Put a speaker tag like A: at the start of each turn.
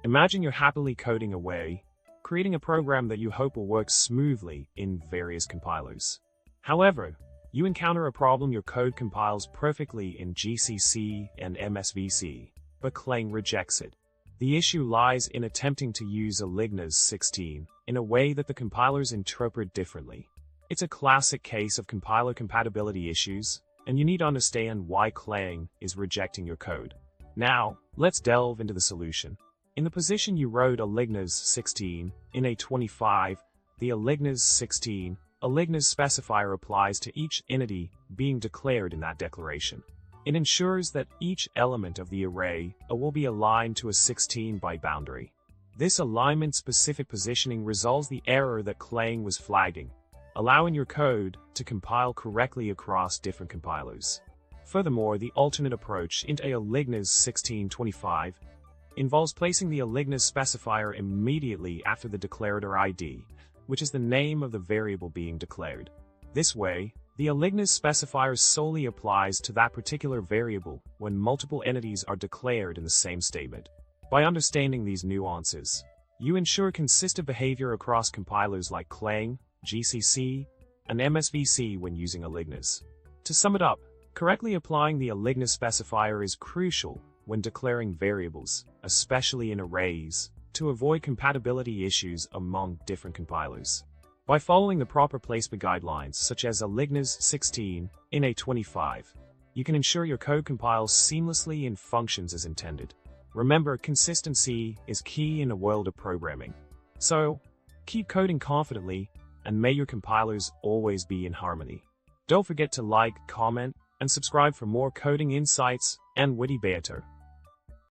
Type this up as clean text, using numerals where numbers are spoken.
A: Imagine you're happily coding away, creating a program that you hope will work smoothly in various compilers. However, you encounter a problem. Your code compiles perfectly in GCC and MSVC, but Clang rejects it. The issue lies in attempting to use alignas 16 in a way that the compilers interpret differently. It's a classic case of compiler compatibility issues, and you need to understand why Clang is rejecting your code. Now, let's delve into the solution. In the position you wrote alignas 16 in A25, the alignas 16 alignas specifier applies to each entity being declared in that declaration. It ensures that each element of the array will be aligned to a 16-byte boundary. This alignment-specific positioning resolves the error that Clang was flagging, allowing your code to compile correctly across different compilers. Furthermore, the alternate approach into alignas 1625 involves placing the alignas specifier immediately after the declarator ID, which is the name of the variable being declared. This way, the alignas specifier solely applies to that particular variable when multiple entities are declared in the same statement. By understanding these nuances, you ensure consistent behavior across compilers like Clang, GCC, and MSVC when using alignas. To sum it up, correctly applying the alignas specifier is crucial when declaring variables, especially in arrays, to avoid compatibility issues among different compilers. By following the proper placement guidelines such as alignas 16 in A25, you can ensure your code compiles seamlessly and functions as intended. Remember, consistency is key in a world of programming. So, keep coding confidently, and may your compilers always be in harmony. Don't forget to like, comment, and subscribe for more coding insights and witty banter.